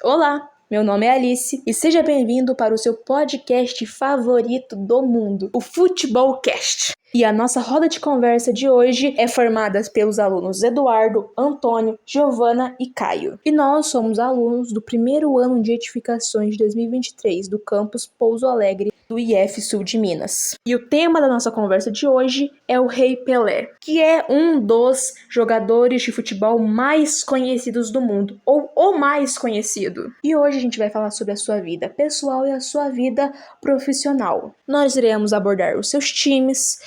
Olá, meu nome é Alice e seja bem-vindo para o seu podcast favorito do mundo, o Futebolcast. E a nossa roda de conversa de hoje é formada pelos alunos Eduardo, Antônio, Giovana e Caio. E nós somos alunos do primeiro ano de edificações de 2023 do campus Pouso Alegre do IF Sul de Minas. E o tema da nossa conversa de hoje é o Rei Pelé, que é um dos jogadores de futebol mais conhecidos do mundo, ou o mais conhecido. E hoje a gente vai falar sobre a sua vida pessoal e a sua vida profissional. Nós iremos abordar os seus times,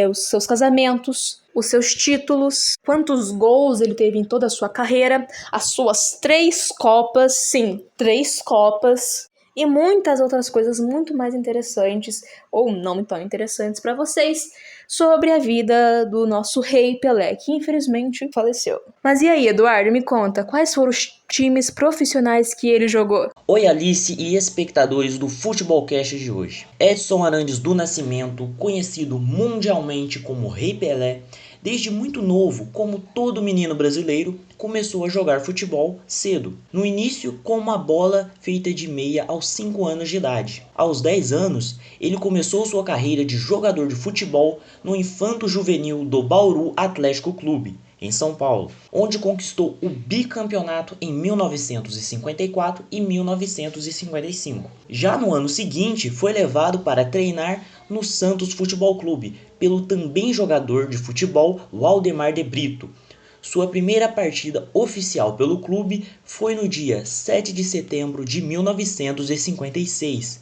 os seus casamentos, os seus títulos, quantos gols ele teve em toda a sua carreira, as suas 3 copas, sim, 3 copas, e muitas outras coisas muito mais interessantes, ou não tão interessantes para vocês, sobre a vida do nosso Rei Pelé, que infelizmente faleceu. Mas e aí, Eduardo, me conta, quais foram os times profissionais que ele jogou? Oi Alice e espectadores do Futebolcast de hoje. Edson Arantes do Nascimento, conhecido mundialmente como Rei Pelé, desde muito novo, como todo menino brasileiro, começou a jogar futebol cedo. No início, com uma bola feita de meia aos 5 anos de idade. Aos 10 anos, ele começou sua carreira de jogador de futebol no Infanto Juvenil do Bauru Atlético Clube, em São Paulo, onde conquistou o bicampeonato em 1954 e 1955. Já no ano seguinte, foi levado para treinar no Santos Futebol Clube pelo também jogador de futebol Waldemar de Brito. Sua primeira partida oficial pelo clube foi no dia 7 de setembro de 1956,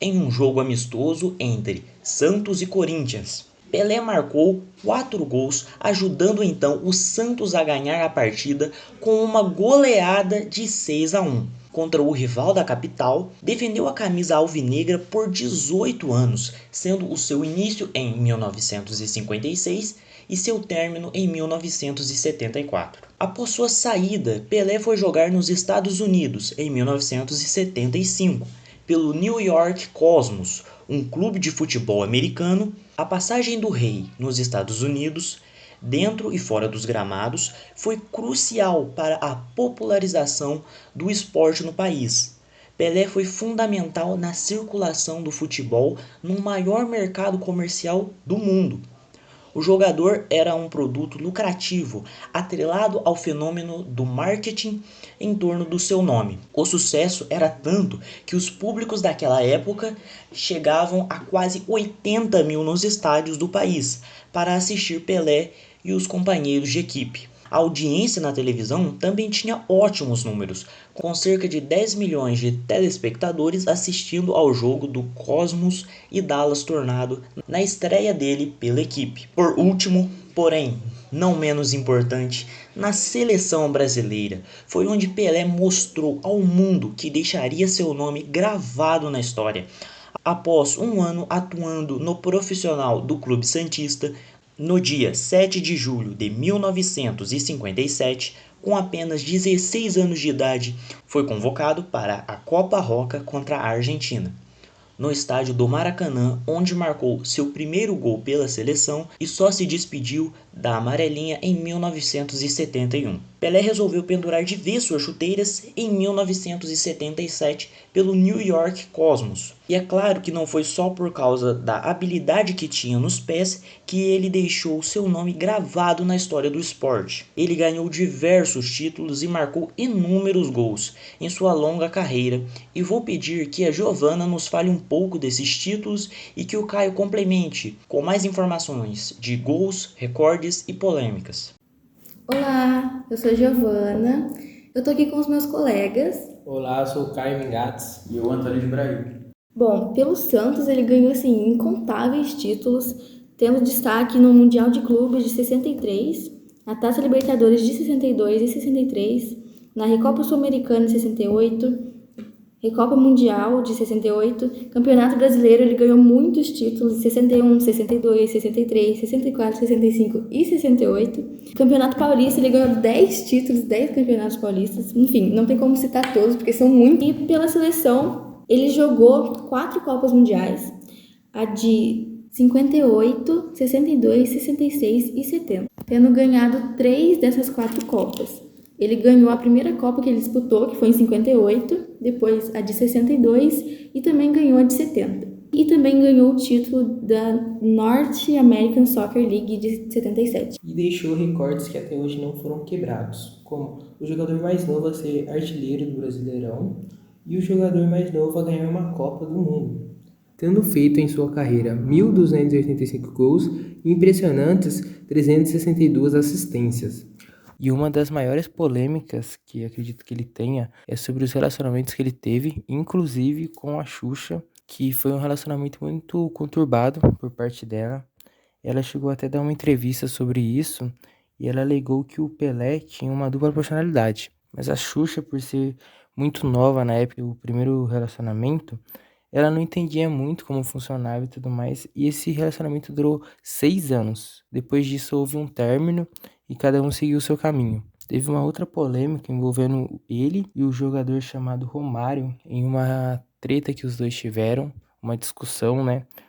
em um jogo amistoso entre Santos e Corinthians. Pelé marcou 4 gols, ajudando então o Santos a ganhar a partida com uma goleada de 6-1. Contra o rival da capital, defendeu a camisa alvinegra por 18 anos, sendo o seu início em 1956 e seu término em 1974. Após sua saída, Pelé foi jogar nos Estados Unidos em 1975, pelo New York Cosmos, um clube de futebol americano. A passagem do Rei nos Estados Unidos, dentro e fora dos gramados, foi crucial para a popularização do esporte no país. Pelé foi fundamental na circulação do futebol no maior mercado comercial do mundo. O jogador era um produto lucrativo, atrelado ao fenômeno do marketing em torno do seu nome. O sucesso era tanto que os públicos daquela época chegavam a quase 80 mil nos estádios do país para assistir Pelé e os companheiros de equipe. A audiência na televisão também tinha ótimos números, com cerca de 10 milhões de telespectadores assistindo ao jogo do Cosmos e Dallas Tornado na estreia dele pela equipe. Por último, porém não menos importante, na seleção brasileira foi onde Pelé mostrou ao mundo que deixaria seu nome gravado na história. Após um ano atuando no profissional do Clube Santista, no dia 7 de julho de 1957, com apenas 16 anos de idade, foi convocado para a Copa Roca contra a Argentina, no estádio do Maracanã, onde marcou seu primeiro gol pela seleção e só se despediu da amarelinha em 1971. Pelé resolveu pendurar de vez suas chuteiras em 1977 pelo New York Cosmos. E é claro que não foi só por causa da habilidade que tinha nos pés que ele deixou seu nome gravado na história do esporte. Ele ganhou diversos títulos e marcou inúmeros gols em sua longa carreira, e vou pedir que a Giovana nos fale um pouco desses títulos e que o Caio complemente com mais informações de gols, recordes e polêmicas. Olá, eu sou a Giovana, eu tô aqui com os meus colegas. Olá, eu sou o Caio Mingatz e o Antônio de Brasil. Bom, pelo Santos ele ganhou assim incontáveis títulos, tendo destaque no Mundial de Clubes de 63, na Taça Libertadores de 62 e 63, na Recopa Sul-Americana de 68, Recopa Mundial de 68, Campeonato Brasileiro, ele ganhou muitos títulos, 61, 62, 63, 64, 65 e 68. Campeonato Paulista, ele ganhou 10 títulos, 10 campeonatos paulistas. Enfim, não tem como citar todos, porque são muitos. E pela seleção, ele jogou 4 Copas Mundiais, a de 58, 62, 66 e 70, tendo ganhado 3 dessas 4 Copas. Ele ganhou a primeira Copa que ele disputou, que foi em 58, depois a de 62 e também ganhou a de 70. E também ganhou o título da North American Soccer League de 77. E deixou recordes que até hoje não foram quebrados, como o jogador mais novo a ser artilheiro do Brasileirão e o jogador mais novo a ganhar uma Copa do Mundo, tendo feito em sua carreira 1.285 gols e impressionantes 362 assistências. E uma das maiores polêmicas que acredito que ele tenha é sobre os relacionamentos que ele teve, inclusive com a Xuxa, que foi um relacionamento muito conturbado por parte dela. Ela chegou até a dar uma entrevista sobre isso e ela alegou que o Pelé tinha uma dupla personalidade. Mas a Xuxa, por ser muito nova na época do primeiro relacionamento, ela não entendia muito como funcionava e tudo mais, e esse relacionamento durou 6 anos. Depois disso houve um término e cada um seguiu o seu caminho. Teve uma outra polêmica envolvendo ele e o jogador chamado Romário em uma treta que os dois tiveram, uma discussão,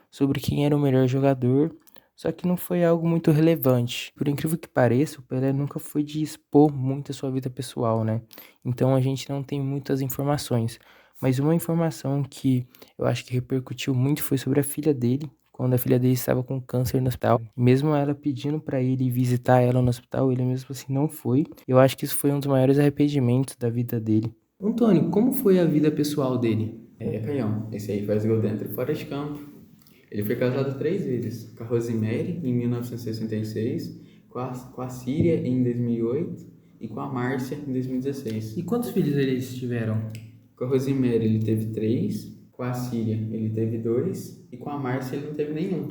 sobre quem era o melhor jogador, só que não foi algo muito relevante. Por incrível que pareça, o Pelé nunca foi de expor muito a sua vida pessoal, Então a gente não tem muitas informações. Mas uma informação que eu acho que repercutiu muito foi sobre a filha dele, quando a filha dele estava com câncer no hospital. Mesmo ela pedindo para ele visitar ela no hospital, ele mesmo assim não foi. Eu acho que isso foi um dos maiores arrependimentos da vida dele. Antônio, como foi a vida pessoal dele? Caião, esse aí faz gol dentro e fora de campo. Ele foi casado 3 vezes, com a Rosemary em 1966, com a Síria em 2008 e com a Márcia em 2016. E quantos filhos eles tiveram? Com a Rosemary ele teve 3, com a Síria ele teve 2 e com a Márcia ele não teve nenhum.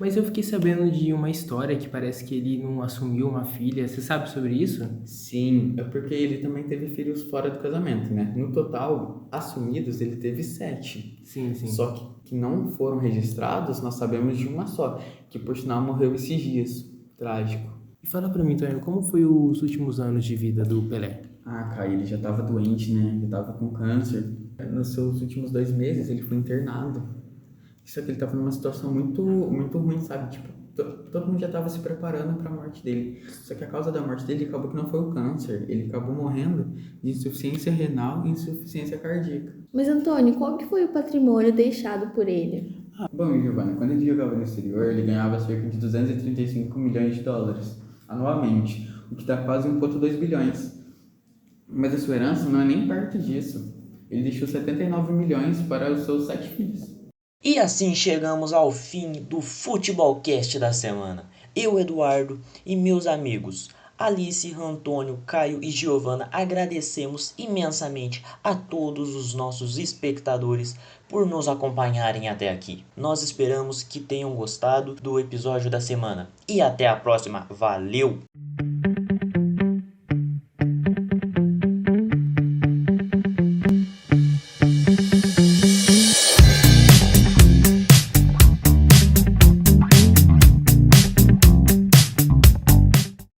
Mas eu fiquei sabendo de uma história que parece que ele não assumiu uma filha. Você sabe sobre isso? Sim, é porque ele também teve filhos fora do casamento, No total, assumidos, ele teve 7. Sim. Só que não foram registrados, nós sabemos de uma só, que por sinal morreu esses dias. Trágico. E fala pra mim, Antônio, como foi os últimos anos de vida do Pelé? Cara, ele já tava doente, Ele tava com câncer. Nos seus últimos 2 meses, ele foi internado. Só que ele tava numa situação muito, muito ruim, sabe? Tipo, todo mundo já tava se preparando pra morte dele. Só que a causa da morte dele acabou que não foi o câncer. Ele acabou morrendo de insuficiência renal e insuficiência cardíaca. Mas, Antônio, qual que foi o patrimônio deixado por ele? Bom, Giovanna, quando ele jogava no exterior, ele ganhava cerca de 235 milhões de dólares anualmente, o que dá quase 1,2 bilhões. Mas a sua herança não é nem perto disso. Ele deixou 79 milhões para os seus 7 filhos. E assim chegamos ao fim do Futebolcast da semana. Eu, Eduardo, e meus amigos Alice, Antônio, Caio e Giovana agradecemos imensamente a todos os nossos espectadores por nos acompanharem até aqui. Nós esperamos que tenham gostado do episódio da semana. E até a próxima. Valeu!